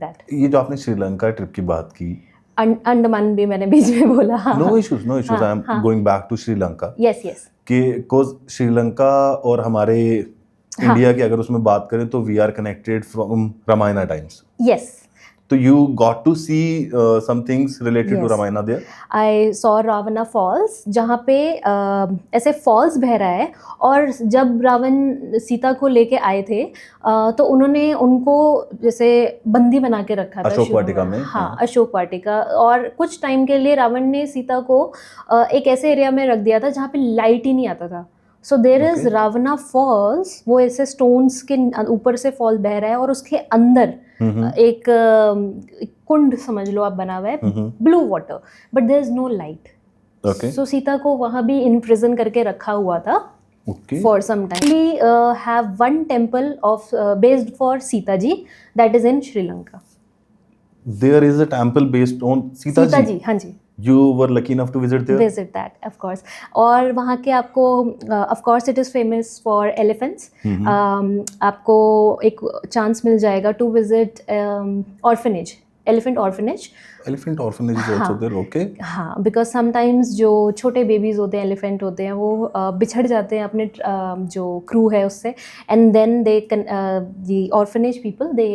that. ये जो आपने श्रीलंका ट्रिप की बात की, अंडमान भी मैंने बीच में बोला. No issues I am going back to Sri Lanka. Yes. कि कोज श्रीलंका और हमारे इंडिया की अगर उसमें बात करें तो we are connected from Ramayan times. Yes. तो you got to see some things related to Yes. Ramayana there. I saw Ravana Falls, जहाँ पे ऐसे फॉल्स बह रहा है, और जब रावण सीता को लेके आए थे तो उन्होंने उनको जैसे बंदी बना के रखा था अशोक शुरू वाटिका में. हाँ, अशोक वाटिका. और कुछ टाइम के लिए रावण ने सीता को एक ऐसे एरिया में रख दिया था जहाँ पे लाइट ही नहीं आता था. सो देर इज रावना फॉल्स, वो ऐसे स्टोन्स के ऊपर से फॉल बह रहा है, और उसके अंदर एक कुंड समझ लो आप बना हुआ है, blue water, but there is no light. So Sita को वहां भी इन प्रिजन करके रखा हुआ था for some time. We have one temple of based for Sita ji, that is in Sri Lanka. There is a temple based on Sita ji. हाँ जी. You were lucky enough to visit there? Visit that, of course. और वहाँ के आपको of course it is famous for elephants. आपको एक chance मिल जाएगा to visit orphanage, elephant orphanage. Elephant orphanage is also there, okay? हाँ, because sometimes जो छोटे बेबीज होते हैं, एलिफेंट होते हैं, वो बिछड़ जाते हैं अपने जो क्रू है उससे, and then they can the orphanage people they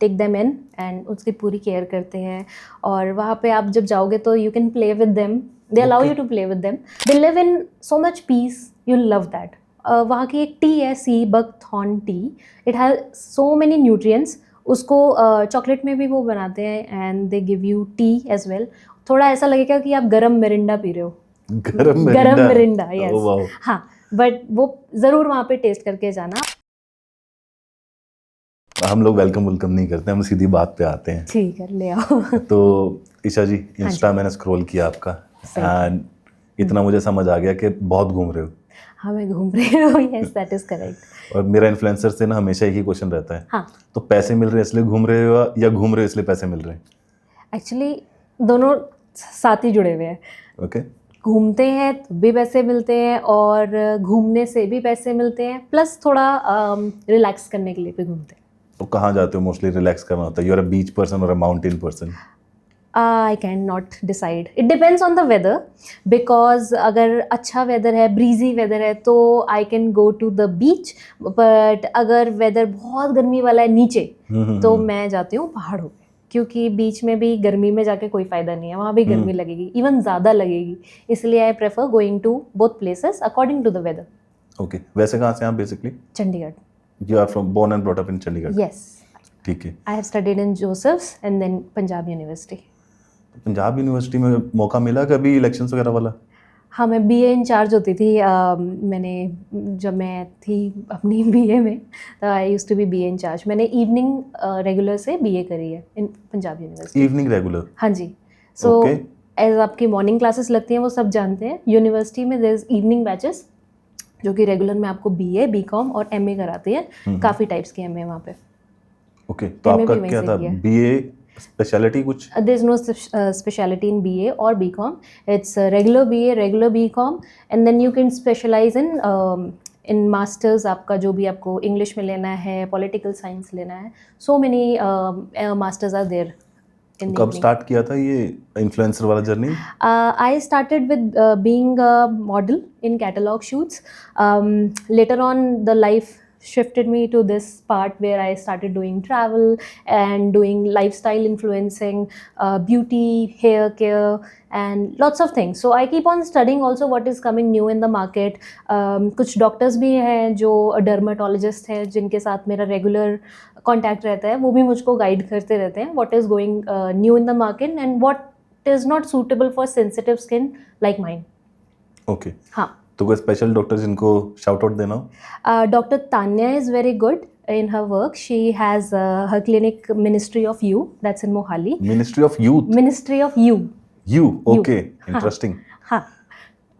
take them in and उसकी पूरी केयर करते हैं. और वहाँ पे आप जब जाओगे तो you can play with them, they allow you to play with them. They live in so much peace, you love that. वहाँ की एक टी है, sea buckthorn tea. It has so many nutrients. उसको चॉकलेट में भी वो बनाते हैं and they give you tea as well. थोड़ा ऐसा लगेगा कि आप गरम मिरिंडा पी रहे हो. गरम मिरिंडा, यस. हाँ, बट वो ज़रूर वहाँ पे टेस्ट करके जाना. हम लोग वेलकम नहीं करते, हम सीधी बात पे आते हैं. ठीक है, ले आओ. तो ईशा जी, इंस्टा मैंने स्क्रॉल किया आपका एंड इतना मुझे समझ आ गया कि बहुत घूम रहे हो. हाँ, मैं घूम रही हूँ. Yes, that is correct. और मेरा इन्फ्लुएंसर से ना हमेशा एक ही क्वेश्चन रहता है. हाँ. तो पैसे मिल रहे हैं इसलिए घूम रहे हो या घूम रहे हो इसलिए पैसे मिल रहे हैं? एक्चुअली दोनों साथ ही जुड़े हुए हैं. ओके. घूमते हैं तो भी पैसे मिलते हैं, और घूमने से भी पैसे मिलते हैं, प्लस थोड़ा रिलैक्स करने के लिए भी घूमते हैं. तो कहाँ जाते हो मोस्टली रिलैक्स करना होता है? You are a beach person और a mountain person? I cannot decide. It depends on the weather, because अगर अच्छा वेदर है, ब्रीजी वेदर है, तो I can go to the beach. But अगर वेदर बहुत गर्मी वाला है नीचे, तो मैं जाती हूँ पहाड़ों पे, क्योंकि बीच में भी गर्मी में जाके कोई फ़ायदा नहीं है. वहाँ भी गर्मी लगेगी, इवन ज़्यादा लगेगी. इसलिए I prefer going to both places according to the weather. Okay. वैसे कहाँ से आप basically? Chandigarh. You are from born and brought up in Chandigarh? Yes. ठीक है. I have studied in Joseph's and then Punjab university. Punjab university में मौका मिला कभी इलेक्शंस वगैरह वाला? हाँ, मैं बीए इंचार्ज होती थी. मैंने जब मैं थी अपनी बीए में, तो I used to be BA incharge. मैंने इवनिंग रेगुलर से बीए करी है in Punjab university. Evening regular? हाँ जी. सो एज आपकी मॉर्निंग क्लासेस लगती हैं वो सब जानते हैं. यूनिवर्सिटी में देयर इज इवनिंग बैचेस, जो कि रेगुलर में आपको बीए, बीकॉम और एमए कराती है. काफ़ी टाइप्स की एमए वहाँ पे. ओके. तो आपका क्या था? बीए स्पेशलिटी कुछ? There is no speciality in BA और BCom. It's regular BA, regular BCom, and then you can specialize in masters. आपका जो भी आपको इंग्लिश में लेना है, पॉलिटिकल साइंस लेना है, so many masters are there. कब स्टार्ट किया था ये इन्फ्लुएंसर वाला journey? I started with being a model in catalog shoots. Later on the life shifted me to this part where I started doing travel and doing lifestyle influencing, beauty, hair care, and lots of things. So I keep on studying also what is coming new in the market. कुछ doctors भी हैं जो dermatologist हैं, जिनके साथ मेरा regular contact रहता है. वो भी मुझको गाइड करते रहते हैं what is going new in the market and what is not suitable for sensitive skin like mine. Okay. हाँ. तो कोई स्पेशल डॉक्टर जिनको शाउट आउट देना हो? Doctor Tanya is very good in her work. She has her clinic Ministry of You, that's in Mohali. Ministry of Youth? Ministry of You. You, okay. Interesting. हाँ.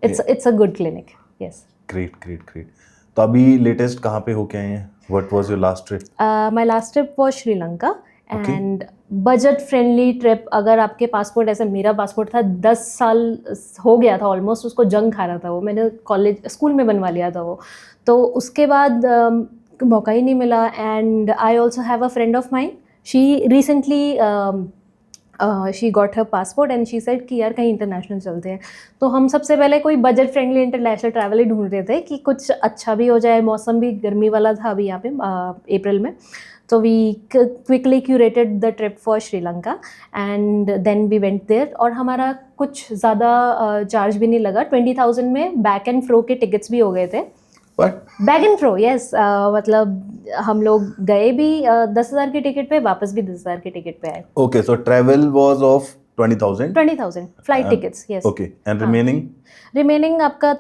It's a good clinic. Yes. Great. तो अभी latest कहाँ पे होके आए हैं? What was your last trip? My last trip was Sri Lanka. And budget friendly trip. अगर आपके पासपोर्ट, ऐसे मेरा पासपोर्ट था 10 साल हो गया था ऑलमोस्ट, उसको जंग खा रहा था वो. मैंने स्कूल में बनवा लिया था वो, तो उसके बाद मौका ही नहीं मिला. And I also have a friend of mine she recently she got her passport and she said कि यार कहीं इंटरनेशनल चलते हैं। तो हम सबसे पहले कोई बजट फ्रेंडली इंटरनेशनल ट्रैवल ही ढूंढ रहे थे कि कुछ अच्छा भी हो जाए, मौसम भी गर्मी वाला था अभी यहाँ पे अप्रैल में। तो we quickly curated the trip for Sri Lanka and then we went there. और हमारा कुछ ज़्यादा चार्ज भी नहीं लगा, 20,000 में बैक एंड फ्रो के टिकट्स भी हो गए थे। बैक एंड फ्रो, यस, मतलब हम लोग गए भी 10,000 की टिकट पे, वापस भी 10,000 की टिकट पे आए। Okay, so travel was of 20,000. 20,000 flight tickets, yes. Okay, and remaining? Remaining आपका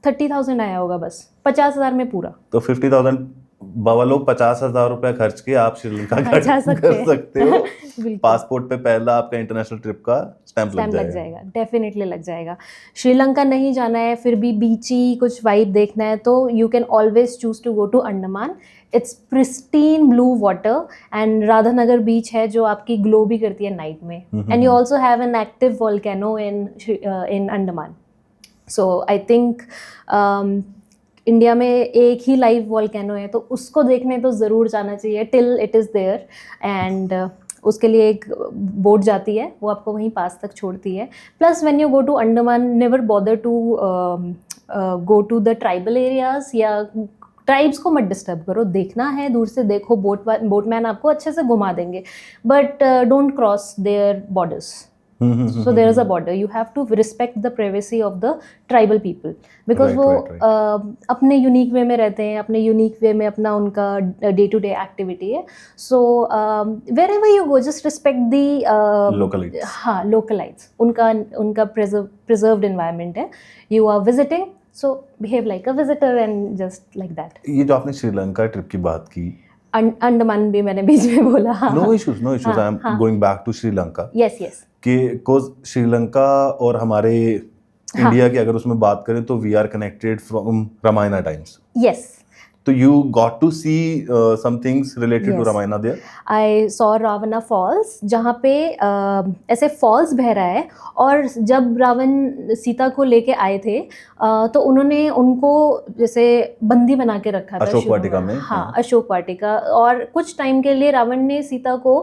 30,000 आया होगा बस, 50,000 में पूरा। तो 50,000 बाबा लोग 50,000 रुपया खर्च के आप श्रीलंका जा सकते कर हैं। सकते हो। बिल्कुल। पासपोर्ट पे पहला आपका इंटरनेशनल ट्रिप का स्टैंप स्टैम्प लग लग जाएगा। जाएगा, डेफिनेटली लग जाएगा। श्रीलंका नहीं जाना है, फिर भी बीची कुछ वाइब देखना है, तो you can always choose to go to Andaman. It's pristine blue water and Radhanagar beach है जो आपकी ग्लो भी करती है नाइट में। And you also have an active volcano in Andaman. So I think India में एक ही लाइव वोल्केनो है, तो उसको देखने तो ज़रूर जाना चाहिए till it is there. And उसके लिए एक बोट जाती है, वो आपको वहीं पास तक छोड़ती है। Plus when you go to Andaman, never bother to go to the tribal areas, या ट्राइब्स को मत डिस्टर्ब करो। देखना है दूर से देखो, बोटमैन आपको अच्छे से घुमा देंगे, but don't cross their borders. So there is a border. You have to respect the privacy of the tribal people because वो अपने यूनिक वे में रहते हैं, अपने यूनिक वे में अपना उनका डे टू डे एक्टिविटी है। सो wherever you go, just respect the Localites. हाँ, localites. उनका preserved environment है। You are visiting, so behave like a visitor and just like that. ये जो आपने श्रीलंका ट्रिप की बात की, अंडमान भी मैंने बीच में बोला। No issues no issues, I am going back to Sri Lanka. Yes yes. कि कोज श्रीलंका और हमारे इंडिया की अगर उसमें बात करें तो we are connected from Ramayan times. Yes. तो you got to see some things related to Yes. Ramayana there? I saw Ravana falls, जहाँ पे ऐसे फॉल्स बह रहा है। और जब रावण सीता को लेके आए थे तो उन्होंने उनको जैसे बंदी बना के रखा था अशोक शुरू वाटिका में, हाँ, हाँ। अशोक वाटिका। और कुछ टाइम के लिए रावण ने सीता को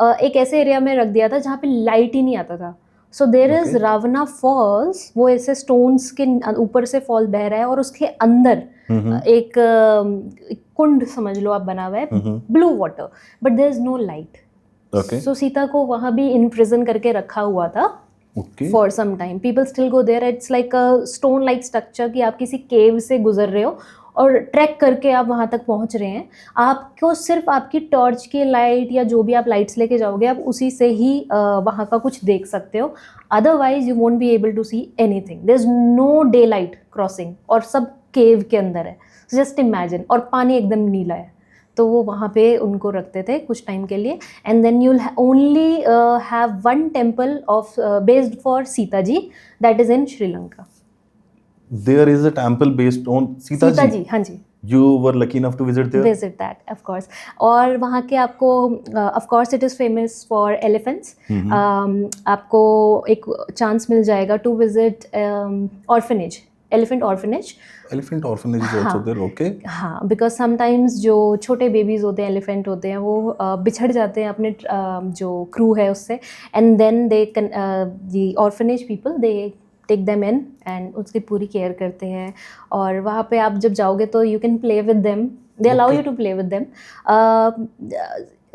एक ऐसे एरिया में रख दिया था जहाँ पे लाइट ही नहीं आता था। सो देर इज Okay. रावना फॉल्स, वो ऐसे स्टोन्स के ऊपर से फॉल बह रहा है और उसके अंदर एक कुंड समझ लो आप बना हुआ है, blue water, but there is no light. Okay. So Sita को वहां भी इन प्रिजन करके रखा हुआ था Okay. For some time. People still go there. It's like a stone like structure कि आप किसी केव से गुजर रहे हो और ट्रैक करके आप वहाँ तक पहुँच रहे हैं। आपको सिर्फ आपकी टॉर्च की लाइट या जो भी आप लाइट्स लेके जाओगे, आप उसी से ही वहाँ का कुछ देख सकते हो। Otherwise you won't be able to see anything. There is no day light crossing, और सब केव के अंदर है। Just imagine. और पानी एकदम नीला है। तो वो वहाँ पे उनको रखते थे कुछ टाइम के लिए। And then you'll only have one temple of based for Sita ji, that is in Sri Lanka. There is a temple based on Sita Sita ji. जी, हाँ जी। You were lucky enough to visit there? Visit that of course. और वहाँ के आपको of course it is famous for elephants. आपको एक chance मिल जाएगा to visit orphanage, elephant orphanage. Elephant orphanage is also हाँ। there, okay? हाँ, बिकॉज समटाइम्स जो छोटे बेबीज़ होते हैं, एलिफेंट होते हैं, वो बिछड़ जाते हैं अपने जो क्रू है उससे। And then they the orphanage people they take them in and उसकी पूरी केयर करते हैं। और वहाँ पे आप जब जाओगे तो you can play with them, they allow you to play with them.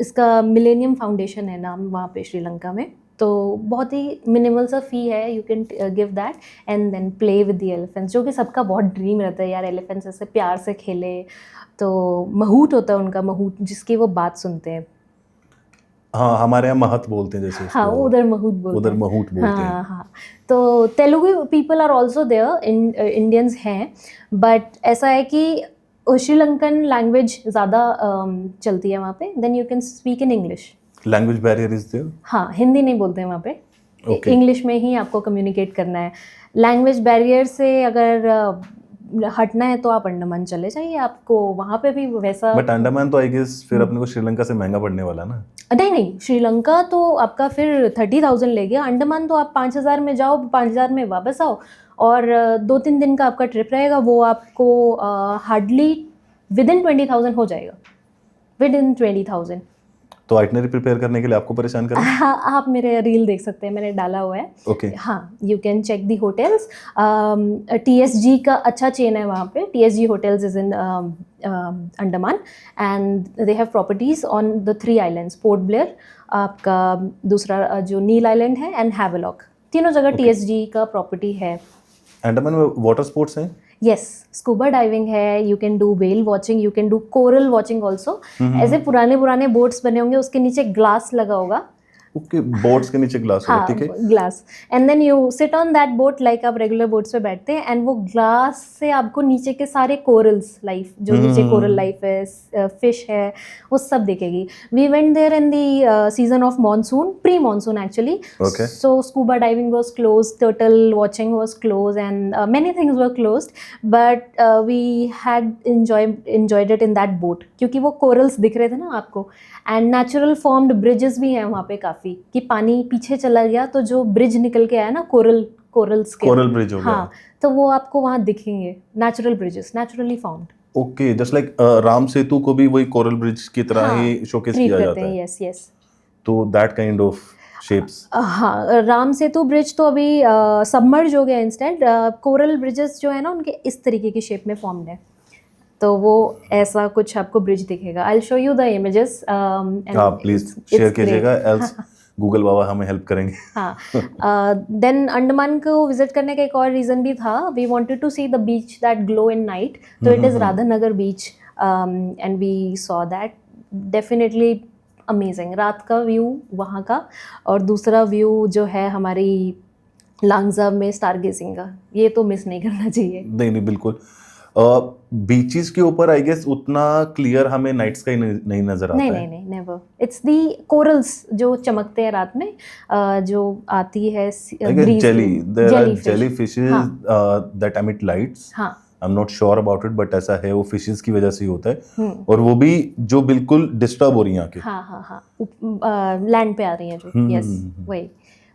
इसका मिलेनियम फाउंडेशन है नाम वहाँ पे श्रीलंका में। तो बहुत ही मिनिमल सा फ़ी है, you can give that and then play with the elephants, जो कि सबका बहुत ड्रीम रहता है यार, एलिफेंट्स ऐसे प्यार से खेले। तो महूट होता है उनका, महूट, जिसकी वो बात सुनते हैं। हाँ, हमारे यहाँ महत बोलते हैं जैसे हाँ, उसको। उधर महूट बोलते उधर हैं। महूट बोलते हैं। हाँ हाँ। तो Telugu people are also there, Indians हैं, बट ऐसा है कि श्रीलंकन लैंग्वेज ज़्यादा चलती है वहाँ पे। Then you can speak in English. Language barrier is there? हाँ, हिंदी नहीं बोलते हैं वहाँ पे। Okay. इंग्लिश में ही आपको कम्युनिकेट करना है। लैंग्वेज बैरियर से अगर हटना है तो आप अंडमान चले जाइए, आपको वहाँ पे भी वैसा। बट अंडमान तो आई गेस फिर अपने को श्रीलंका से महंगा पड़ने वाला ना? नहीं, श्रीलंका तो आपका फिर 30,000 ले गया। अंडमान तो आप 5,000 में जाओ, 5,000 में वापस आओ, और 2-3 दिन का आपका ट्रिप रहेगा। वो आपको हार्डली विद इन 20,000 हो जाएगा, विद इन 20,000। तो आइटनरी प्रिपेयर करने के लिए आपको परेशान करें? हाँ, आप मेरे रील देख सकते हैं, मैंने डाला हुआ है। ओके। हाँ, you can check the hotels. TSG का अच्छा चेन है वहाँ पे। TSG hotels is in Andaman and they have properties on the 3 islands, Port Blair, आपका दूसरा जो नील आइलैंड है, एंड हैवलॉक। तीनों जगह TSG का प्रॉपर्टी है। अंडमान में वाटर स्पोर्ट्स हैं? यस, स्कूबा डाइविंग है, you can do whale watching, you can do coral watching also. ऐसे पुराने पुराने बोट्स बने होंगे, उसके नीचे ग्लास लगा होगा। ओके, बोट्स के नीचे ग्लास होगा, हाँ, ठीक है। Glass, and then you sit on that boat like आप रेगुलर बोट्स पे बैठते हैं, एंड वो ग्लास से आपको नीचे के सारे कोरल्स लाइफ, जो नीचे कोरल लाइफ है, फिश है, वो सब दिखेगी। We went there in the season of monsoon, pre monsoon actually. Okay. So scuba diving was closed, turtle watching was closed, and many things were closed. But we had enjoyed it in that boat, क्योंकि वो corals दिख रहे थे ना आपको, and natural formed bridges भी हैं वहाँ पे काफ़ी, कि पानी पीछे चला गया तो जो ब्रिज निकल के आया ना corals के, कोरल ब्रिज हो गया। हाँ, तो वो आपको वहाँ दिखेंगे, natural bridges, naturally formed। Okay, just like Ram Setu को भी वही कोरल ब्रिज की तरह हाँ, ही शोकेस treat किया करते जाता हैं, है। yes yes। तो दैट काइंड ऑफ शेप्स। हाँ, राम सेतु ब्रिज तो अभी सबमर्ज हो गया इंस्टेंट। कोरल ब्रिजेस जो है ना, उनके इस तरीके की शेप में फॉर्म्ड है, तो वो ऐसा कुछ आपको ब्रिज दिखेगा। I will show you the images. हाँ, प्लीज शेयर कीजिएगा, एल्स गूगल बाबा हमें हेल्प करेंगे। हाँ, देन अंडमान को विजिट करने का एक और रीज़न भी था। We wanted to see the beach that glow in night, तो it is Radhanagar beach, and we saw that, definitely amazing रात का व्यू वहाँ का। और दूसरा व्यू जो है हमारी लांगजाब में स्टार गेजिंग का, ये तो मिस नहीं करना चाहिए। नहीं नहीं, बिल्कुल। बीचेस के ऊपर आई गेस उतना क्लियर हमें नाइट स्काई नहीं नजर आता नहीं है। नहीं नहीं, नेवर। इट्स दी कोरल्स जो चमकते हैं रात में, जो आती है breeze जेली, में, there are jellyfish। Jelly fishes that emit lights. हाँ, I am not sure about it, but ऐसा है, वो फिशेस की वजह से ही होता है। हम्म, और वो भी जो बिल्कुल डिस्टर्ब हो रही हैं आके। हाँ हाँ हाँ, लैंड पे आ रही हैं जो, यस, वही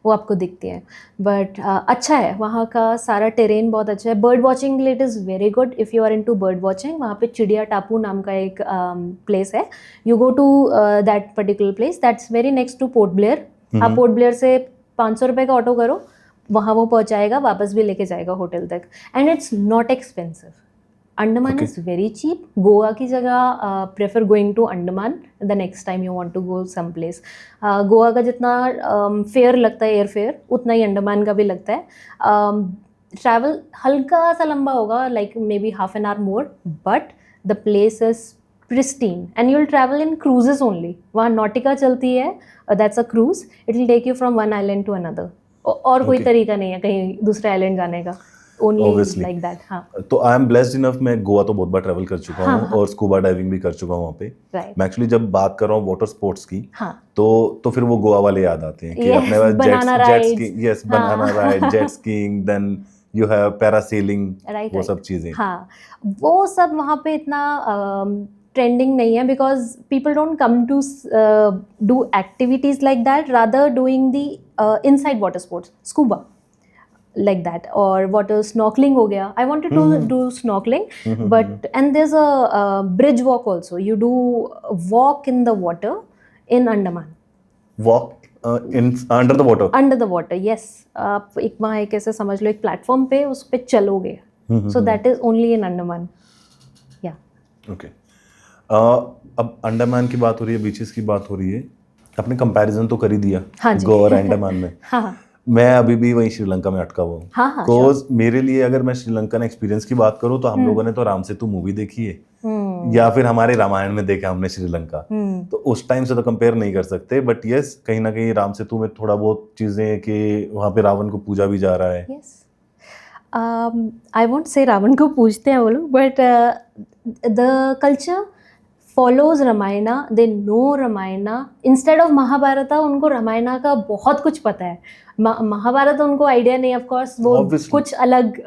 वो आपको दिखती है। बट अच्छा है वहाँ का सारा टेरेन, बहुत अच्छा है। बर्ड वॉचिंग के लिए it is very good if you are into bird watching. वहाँ पे चिड़िया टापू नाम का एक प्लेस है। You go to that particular place, that's very next to Port Blair. आप पोर्ट ब्लेयर से 500 रुपये का ऑटो करो, वहाँ वो पहुँचाएगा, वापस भी लेके जाएगा होटल तक, and it's not expensive. Andaman is very cheap. Goa की जगह prefer going to Andaman the next time you want to go some place. Goa का जितना फेयर लगता है, एयर फेयर, उतना ही अंडमान का भी लगता है। ट्रैवल हल्का सा लंबा होगा, like may be half an hour more, but the place is pristine and you will travel in cruises only. वहाँ नॉटिका चलती है, that's a cruise, it will take you from one island to another. और कोई तरीका नहीं है कहीं दूसरे आइलैंड जाने का, ओनली लाइक दैट। हाँ, तो आई एम ब्लेस्ड इनफ, मैं गोवा तो बहुत बार ट्रैवल कर चुका हूँ, हाँ। और स्कूबा डाइविंग भी कर चुका हूँ वहाँ पे। राइट, मैं एक्चुअली जब बात कर रहा हूँ वाटर स्पोर्ट्स की, हाँ, तो फिर वो गोवा वाले याद आते हैं कि Yes, अपने पास banana jet rides। Skiing, yes, banana हाँ। Ride, jet skiing, then you have parasailing, right, वो सब चीजें। हाँ, वो सब वहाँ पे इतना ट्रेंडिंग नहीं है, because people don't come to do activities like that, rather doing the inside water sports, scuba like that, or water snorkeling हो गया. I wanted to do snorkeling, but and there's a bridge walk also. You do walk in the water in Andaman. Walk in under the water. Under the water, yes. आप एक वहाँ एक ऐसे समझ लो, एक platform पे उस पे चलोगे. So that is only in Andaman. Yeah. Okay, अब अंडमान की बात हो रही है, बीचेस की बात हो रही है, अपने कंपैरिजन तो कर ही दिया हाँ जी। गोवा और अंडमान में। हाँ मैं अभी भी वहीं श्रीलंका में अटका हुआ हूँ। हाँ हाँ, बिकॉज मेरे लिए अगर मैं श्रीलंकन एक्सपीरियंस की बात करूँ, तो हम लोगों ने तो राम सेतु मूवी देखी है, या फिर हमारे रामायण में देखा हमने श्रीलंका, तो उस टाइम से तो कंपेयर नहीं कर सकते। बट यस, कहीं ना कहीं राम सेतु में थोड़ा बहुत चीजें हैं कि वहाँ पे रावण को पूजा भी जा रहा है। yes. I won't say Ravan को पूजते हैं वो लोग, but the culture follows Ramayana, they know Ramayana instead of महाभारता। उनको रामायणा का बहुत कुछ पता है, महाभारत उनको आइडिया नहीं, ऑफ कोर्स वो Obviously. कुछ अलग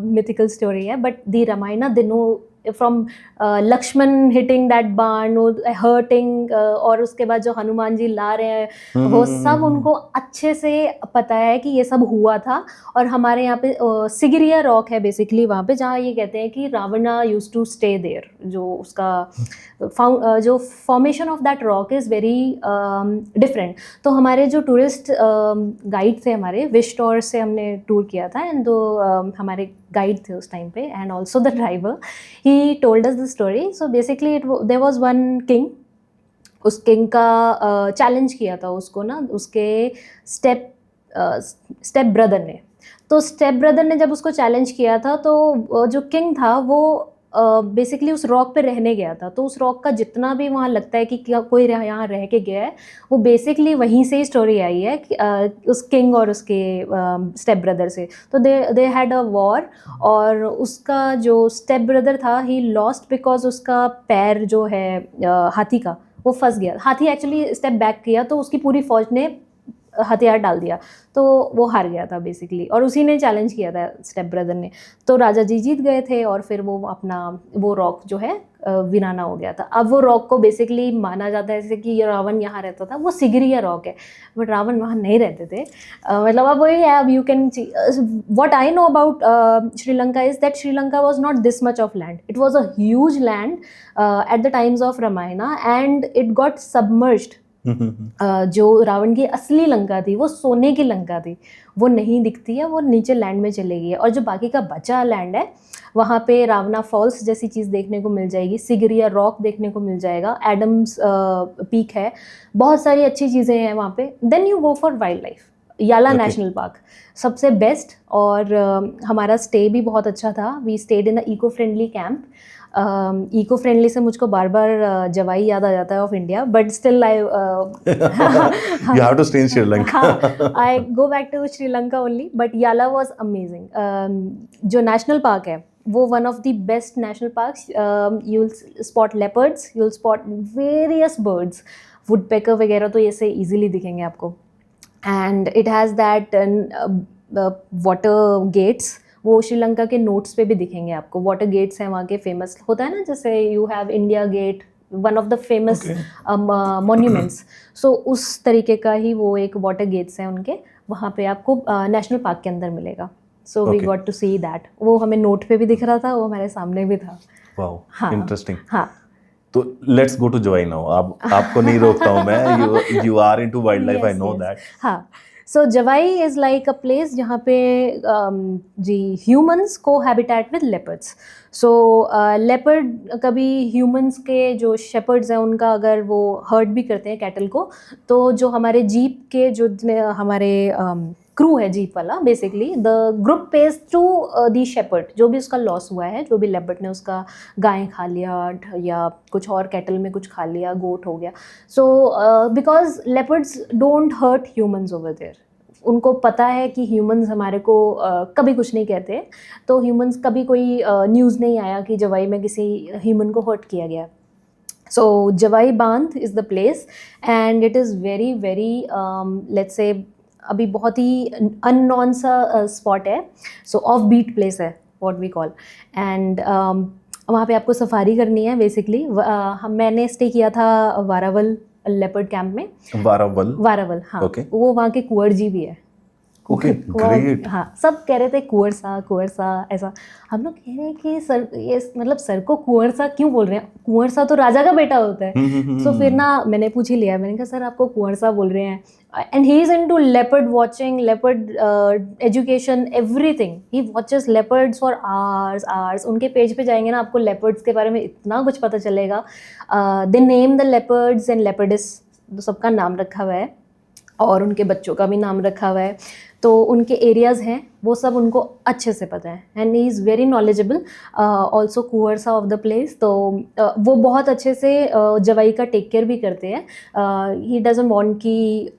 मिथिकल स्टोरी है, but the Ramayana they know from Lakshman hitting that बाण, हर्टिंग, और उसके बाद जो हनुमान जी ला रहे हैं वो सब उनको अच्छे से पता है कि ये सब हुआ था। और हमारे यहाँ पे सिगिरिया रॉक है बेसिकली वहाँ पे, जहाँ ये कहते हैं कि रावणा यूज्ड टू स्टे देयर। जो उसका जो formation of that rock is very different. तो हमारे जो टूरिस्ट गाइड थे, हमारे विश टूर से हमने टूर किया था, एंड हमारे गाइड थे उस टाइम पे and also the driver, he told us the story. So basically there was one king, उस किंग का चैलेंज किया था उसको ना उसके स्टेप ब्रदर ने। तो स्टेप ब्रदर ने जब उसको चैलेंज किया था तो जो किंग था वो बेसिकली उस रॉक पे रहने गया था। तो उस रॉक का जितना भी वहाँ लगता है कि क्या कोई यहाँ रह के गया है, वो बेसिकली वहीं से ही स्टोरी आई है कि, उस किंग और उसके स्टेप ब्रदर से। तो दे हैड अ वॉर, और उसका जो स्टेप ब्रदर था ही लॉस्ट बिकॉज उसका पैर जो है हाथी का वो फंस गया। हाथी एक्चुअली स्टेप बैक किया तो उसकी पूरी फौज ने हथियार डाल दिया, तो वो हार गया था बेसिकली, और उसी ने चैलेंज किया था स्टेप ब्रदर ने। तो राजा जी जीत गए थे और फिर वो अपना वो रॉक जो है वीराना हो गया था। अब वो रॉक को बेसिकली माना जाता है जैसे कि ये रावण यहाँ रहता था, वो सिगिरिया रॉक है, बट रावण वहाँ नहीं रहते थे। मतलब अब वही है, अब you can see what I know about Sri Lanka is that Sri Lanka was not this much of land, it was a huge land at the times of Ramayana, and it got submerged. जो रावण की असली लंका थी वो सोने की लंका थी, वो नहीं दिखती है, वो नीचे लैंड में चली गई है। और जो बाकी का बचा लैंड है वहाँ पे रावणा फॉल्स जैसी चीज़ देखने को मिल जाएगी, सिगिरिया रॉक देखने को मिल जाएगा, एडम्स पीक है, बहुत सारी अच्छी चीज़ें हैं वहाँ पे। Then you go for wildlife, Yala national park सबसे बेस्ट। और हमारा स्टे भी बहुत अच्छा था, we stayed in a eco friendly camp. Eco friendly से मुझको बार बार जवाई याद आ जाता है of India, but still I You have to stay in Sri Lanka. I go back to Sri Lanka only, but Yala was amazing. जो नेशनल पार्क है वो one of the best national parks. You will spot leopards, you will spot various birds, woodpecker वगैरह तो ये से easily दिखेंगे आपको। And it has that water gates, वो श्रीलंका के नोट्स पे भी दिखेंगे आपको। वाटर गेट्स हैं वहाँ के फेमस, होता है ना जैसे you have India gate, one of the famous monuments, so उस तरीके का ही वो एक वाटर गेट्स हैं उनके, वहाँ पे आपको नेशनल पार्क के अंदर मिलेगा। So we got to see that, वो हमें नोट पे भी दिख रहा था, वो हमारे सामने भी था। वाओ, हाँ, इंटरेस्टिंग। हाँ, तो let's go to Jawai now. आपको नहीं रोकता हूँ मैं, you are into wildlife, I know that. हाँ, so Jawai is like a place जहाँ पे जी ह्यूमंस को habitat with leopards. So leopard कभी ह्यूमंस के जो शेपर्ड्स हैं उनका अगर वो हर्ट भी करते हैं कैटल को, तो जो हमारे जीप के जो हमारे क्रू है जीप वाला, basically the group pays to the shepherd, जो भी उसका लॉस हुआ है, जो भी लेपर्ड ने उसका गाय खा लिया या कुछ और कैटल में कुछ खा लिया, गोट हो गया। So because leopards don't hurt humans over there, उनको पता है कि ह्यूमंस हमारे को कभी कुछ नहीं कहते, तो ह्यूमंस कभी कोई न्यूज़ नहीं आया कि जवाई में किसी ह्यूमन को हर्ट किया गया। सो जवाई बांध is the place and it is very very let's say अभी बहुत ही अननोन सा स्पॉट है, सो ऑफ बीट प्लेस है व्हाट वी कॉल। एंड वहाँ पे आपको सफारी करनी है बेसिकली। मैंने स्टे किया था वारावल लेपर्ड कैंप में। वारावल, हाँ, वो वहाँ के कुंवर जी भी है। Okay, great. हाँ, सब कह रहे थे कुंवर सा ऐसा। हम लोग कह रहे हैं कि सर ये मतलब सर को कुंवर सा क्यों बोल रहे हैं, कुंवर सा तो राजा का बेटा होता है। सो फिर ना मैंने पूछ ही लिया, मैंने कहा सर आपको कुंवर सा बोल रहे हैं। And he is into leopard watching, leopard education, everything. He watches leopards for hours. उनके पेज पे जाएंगे ना, आपको लेपर्ड्स के बारे में इतना कुछ पता चलेगा। दे नेम द लेपर्ड्स एंड लेपर्डिस, सबका नाम रखा हुआ है और उनके बच्चों का भी नाम रखा हुआ है। तो उनके एरियाज़ हैं वो सब उनको अच्छे से पता है, and he is very knowledgeable also conversant of the place. तो वो बहुत अच्छे से जवाई का टेक केयर भी करते हैं। ही डजंट वांट कि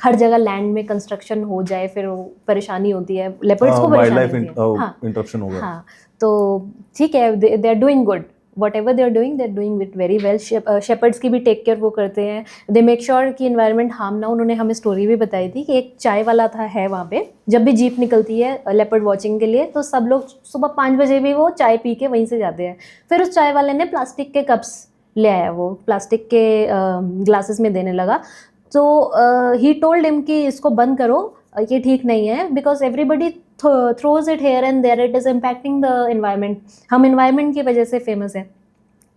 हर जगह लैंड में कंस्ट्रक्शन हो जाए, फिर परेशानी होती है, लेपर्ड्स को परेशानी होती है। इंटरप्शन होगा। हाँ, तो ठीक है, they are doing good. Whatever they are doing it very well. Shepherds की भी टेक केयर वो करते हैं. दे मेक श्योर कि इन्वायरमेंट हार्म ना. उन्होंने हमें स्टोरी भी बताई थी कि एक चाय वाला है वहाँ पे. जब भी जीप निकलती है लेपर्ड वॉचिंग के लिए तो सब लोग सुबह 5 बजे भी वो चाय पी के वहीं से जाते हैं. फिर उस चाय वाले ने प्लास्टिक के कप्स ले आया, वो प्लास्टिक के ग्लासेस में देने लगा. तो ही टोल्ड हिम कि इसको बंद करो, ये ठीक नहीं है, because everybody throws it here and there, it is impacting the environment. हम एनवायरनमेंट की वजह से फेमस है.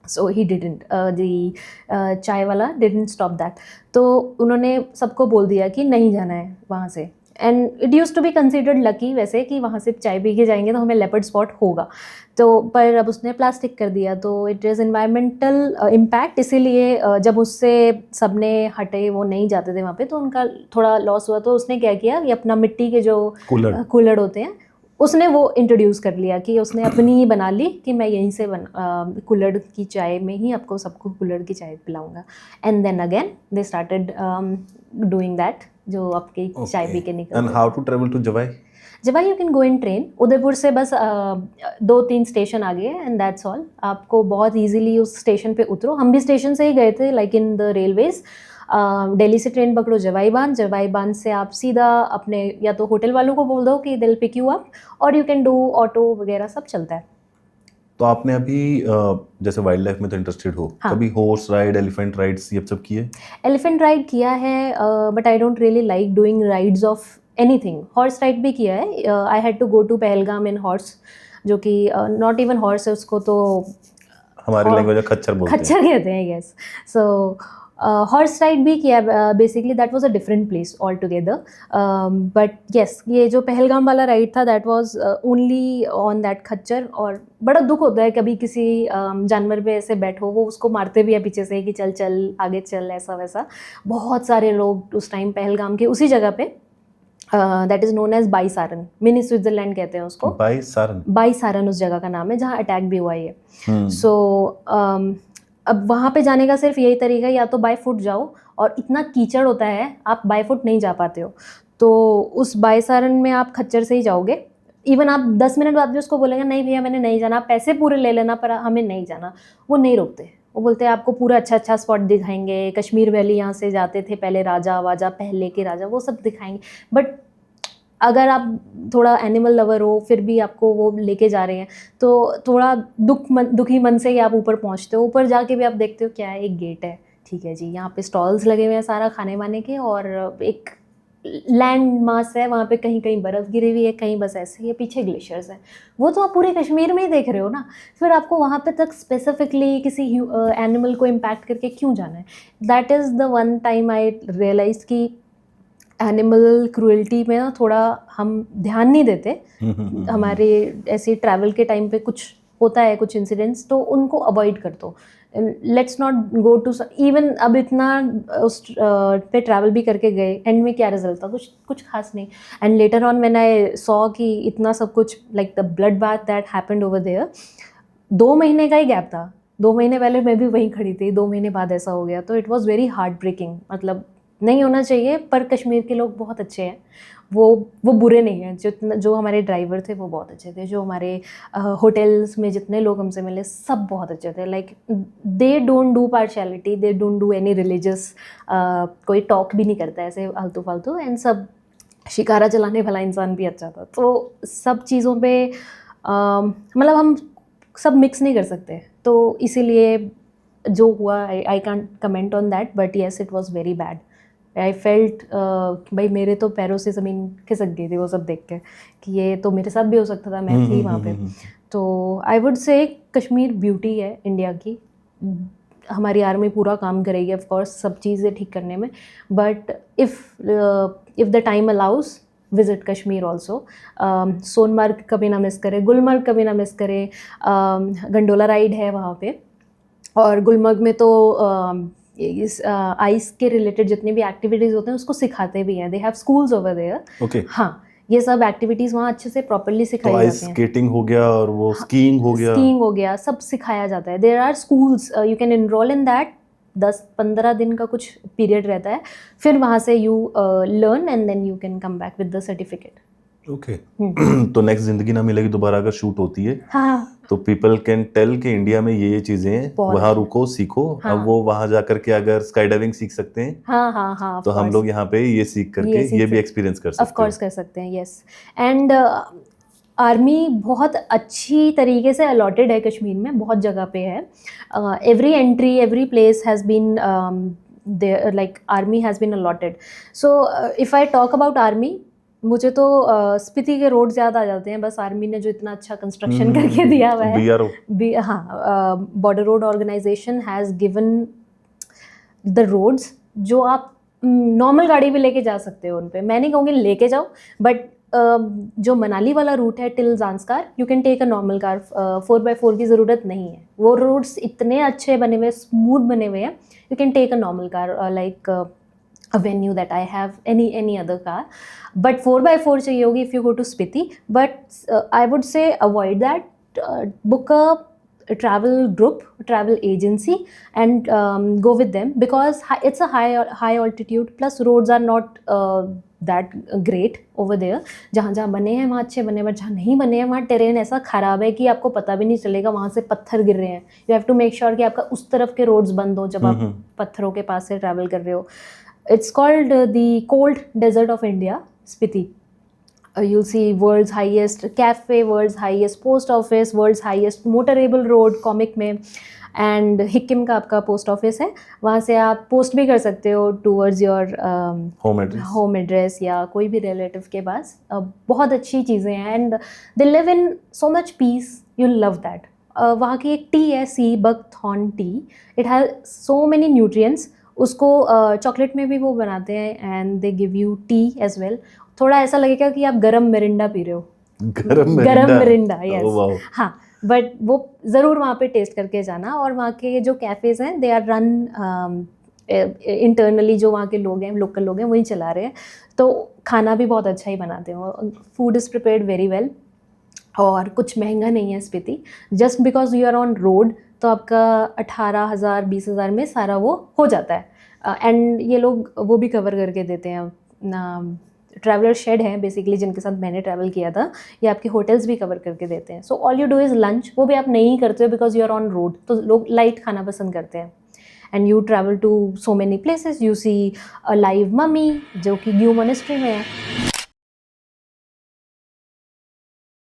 सो ही डिडंट, दी चाय वाला डिडंट स्टॉप दैट. तो उन्होंने सबको बोल दिया कि नहीं जाना है वहाँ से. And it use to be considered lucky वैसे कि वहाँ से चाय पी के जाएंगे तो हमें लेपर्ड स्पॉट होगा. तो पर अब उसने प्लास्टिक कर दिया तो इट इज़ इन्वायरमेंटल इम्पैक्ट. इसीलिए जब उससे सबने हटे, वो नहीं जाते थे वहाँ पे, तो उनका थोड़ा लॉस हुआ. तो उसने क्या किया, ये अपना मिट्टी के जो कूलर होते हैं उसने वो इंट्रोड्यूस कर लिया कि उसने अपनी ही बना ली कि मैं यहीं से कुल्हड़ की चाय में ही आपको सबको कुल्हड़ की चाय पिलाऊंगा. And then again they started doing that, जो आपकी चाय पी के निकलते. And how to travel to Jawai? Jawai you can go in train. Udaipur से बस 2-3 स्टेशन आगे है एंड दैट्स ऑल. आपको बहुत ईजिली उस स्टेशन पे उतरो. हम भी स्टेशन से ही गए थे, like in the railways. Delhi से ट्रेन पकड़ो जवाई बांध से आप सीधा अपने या तो होटल वालों को बोल दो कि दिल पिक यू अप, और यू कैन डू ऑटो वगैरह सब चलता है. तो आपने अभी जैसे वाइल्ड लाइफ में तो इंटरेस्टेड हो, हाँ. कभी हॉर्स राइड, एलिफेंट राइड्स ये सब किए? एलिफेंट राइड किया है, but I don't really like doing rides of anything. Horse ride भी किया है. I had to go to Pahalgam in horse, जो कि नॉट इवन हॉर्स है, उसको तो हमारी लैंग्वेज में खच्चर बोलते हैं. खच्चर कहते हैं, यस. सो हॉर्स राइड भी किया. Basically that was a different place all together. But yes, ये जो पहलगाम वाला राइड था that was only on that खच्चर. और बड़ा दुख होता है कभी किसी जानवर पे ऐसे बैठो, वो उसको मारते भी है पीछे से कि चल चल आगे चल, ऐसा वैसा. बहुत सारे लोग उस टाइम पहलगाम के उसी जगह पे, that is known as Baisaran, mini Switzerland कहते हैं उसको. बाईसारन उस जगह का नाम है जहाँ अटैक भी हुआ है. सो अब वहाँ पे जाने का सिर्फ यही तरीका है, या तो बाय फुट जाओ, और इतना कीचड़ होता है आप बाय फुट नहीं जा पाते हो. तो उस बाईसारन में आप खच्चर से ही जाओगे. इवन आप 10 मिनट बाद भी उसको बोलेंगे नहीं भैया मैंने नहीं जाना, आप पैसे पूरे ले लेना पर हमें नहीं जाना, वो नहीं रोकते. वो बोलते हैं आपको पूरा अच्छा स्पॉट दिखाएंगे. कश्मीर वैली यहाँ से जाते थे पहले राजा वाजा, पहले के राजा, वो सब दिखाएंगे. बट अगर आप थोड़ा एनिमल लवर हो फिर भी आपको वो लेके जा रहे हैं तो थोड़ा दुखी मन से ही आप ऊपर पहुंचते हो. ऊपर जाके भी आप देखते हो क्या है, एक गेट है, ठीक है जी, यहाँ पे स्टॉल्स लगे हुए हैं सारा खाने वाने के, और एक लैंड मास है वहाँ पे, कहीं कहीं बर्फ़ गिरी हुई है, कहीं बस ऐसे ही है, पीछे ग्लेशियर्स हैं. वो तो आप पूरे कश्मीर में ही देख रहे हो ना. फिर आपको वहाँ पे तक स्पेसिफिकली किसी एनिमल को इम्पैक्ट करके क्यों जाना है? That is the one time I realize कि एनिमल क्रूएल्टी में ना थोड़ा हम ध्यान नहीं देते. हमारे ऐसे ट्रैवल के टाइम पे कुछ होता है, कुछ इंसिडेंट्स, तो उनको अवॉइड कर दो. Let's not go to even. अब इतना उस पे ट्रैवल भी करके गए, एंड में क्या रिजल्ट था? कुछ खास नहीं. And later on when I saw कि इतना सब कुछ, like the bloodbath that happened over there, 2 महीने का ही गैप था. 2 महीने पहले मैं भी वहीं खड़ी थी, 2 महीने बाद ऐसा हो गया. तो it was very heartbreaking. मतलब नहीं होना चाहिए, पर कश्मीर के लोग बहुत अच्छे हैं. वो बुरे नहीं हैं. जो हमारे ड्राइवर थे वो बहुत अच्छे थे. जो हमारे होटल्स में जितने लोग हमसे मिले सब बहुत अच्छे थे. Like they don't do partiality, they don't do any religious, कोई टॉक भी नहीं करता ऐसे आलतू फालतू. एंड सब शिकारा चलाने वाला इंसान भी अच्छा था. तो सब चीज़ों पे मतलब हम सब मिक्स नहीं कर सकते. तो इसीलिए जो हुआ I can't comment on that, but yes it was very bad. I felt भाई मेरे तो पैरों से ज़मीन खिसक गई थी वो सब देख के कि ये तो मेरे साथ भी हो सकता था, मैं थी वहाँ पे. तो I would say Kashmir beauty है इंडिया की. हमारी आर्मी पूरा काम करेगी ऑफ कोर्स सब चीज़ें ठीक करने में, but if the time allows visit Kashmir also. Sonamarg कभी ना मिस करें, गुलमर्ग कभी ना मिस करें. गंडोला राइड है वहाँ पे. और गुलमर्ग में तो इस आइस के रिलेटेड जितनी भी एक्टिविटीज़ होते हैं उसको सिखाते भी हैं. They have schools over there. Okay. हाँ, ये सब एक्टिविटीज़ वहाँ अच्छे से प्रॉपर्ली सिखाई जाती हैं. आइस स्केटिंग हो गया और वो स्कीइंग हो गया, सब सिखाया जाता है. There are schools, you can enroll in that. 10-15 दिन का कुछ पीरियड रहता है. फिर वहाँ से you learn and then you can come back with the certificate. Okay. तो नेक्स्ट जिंदगी ना मिलेगी दोबारा अगर शूट होती है. हाँ. तो पीपल कैन टेल कि इंडिया में ये चीजें हैं, बहुत वहाँ है। रुको सीखो। हाँ। अब वो वहाँ जा करके अगर स्काई डाइविंग सीख सकते हैं हाँ हाँ हाँ, तो हम लोग यहाँ पे ये सीख करके ये भी एक्सपीरियंस कर ऑफ सकते कोर्स कर सकते हैं, यस। एंड आर्मी बहुत अच्छी तरीके से अलॉटेड है कश्मीर में, बहुत जगह पे है। Every entry, every place has been there, like army has been allotted. So if I talk about army, मुझे तो स्पीति के रोड्स याद आ जाते हैं, बस आर्मी ने जो इतना अच्छा कंस्ट्रक्शन करके दिया हुआ है। BRO। हाँ, border road organisation has given the roads जो आप नॉर्मल गाड़ी भी लेके जा सकते हो उन पे। मैं नहीं कहूँगी लेके जाओ, बट जो मनाली वाला रूट है till Zanskar, you can take a normal car, 4x4 की ज़रूरत नहीं है। वो रोड्स इतने अच्छे बने हुए, स्मूथ बने हुए हैं, you can take a normal car, like a venue that I have any other car, but 4x4 चाहिए होगी if you go to Spiti, but I would say avoid that. Book a travel group, travel agency, and go with them, because it's a high altitude, plus roads are not that great over there. जहाँ जहाँ बने हैं वहाँ अच्छे बने, but जहाँ नहीं बने हैं वहाँ टेरेन ऐसा ख़राब है कि आपको पता भी नहीं चलेगा वहाँ से पत्थर गिर रहे हैं। You have to make sure कि आपका उस तरफ के रोड्स बंद हो जब आप पत्थरों के पास से ट्रैवल कर रहे हो। It's called the cold desert of India, Spiti. You'll see world's highest cafe, world's highest post office, world's highest motorable road comic में, एंड हिक्किम का आपका पोस्ट ऑफिस है, वहाँ से आप पोस्ट भी कर सकते हो टूवर्ड्स योर होम एड्रेस या कोई भी रिलेटिव के पास। बहुत अच्छी चीज़ें हैं, and they live in so much peace, you love that. वहाँ की एक टी है, sea buckthorn tea, it has so many nutrients. उसको चॉकलेट में भी वो बनाते हैं, and they give you tea as well. थोड़ा ऐसा लगेगा कि आप गरम मिरिंडा पी रहे हो, गरम मिरिंडा, यस। हाँ, बट वो ज़रूर वहाँ पे टेस्ट करके जाना। और वहाँ के जो कैफ़ेज़ हैं, दे आर रन इंटरनली, जो वहाँ के लोग हैं, लोकल लोग हैं, वही चला रहे हैं, तो खाना भी बहुत अच्छा ही बनाते हैं। Food is prepared very well, और कुछ महंगा नहीं है Spiti. Just because you are on road, तो आपका 18,000 20,000 में सारा वो हो जाता है। एंड ये लोग वो भी कवर करके देते हैं, ट्रैवलर शेड है बेसिकली, जिनके साथ मैंने ट्रैवल किया था, ये आपके होटल्स भी कवर करके देते हैं। So all you do is lunch, वो भी आप नहीं करते हो because you are on road, तो लोग लाइट खाना पसंद करते हैं। And you travel to so many places, you see a live mummy जो कि ग्यू मोनेस्ट्री में है।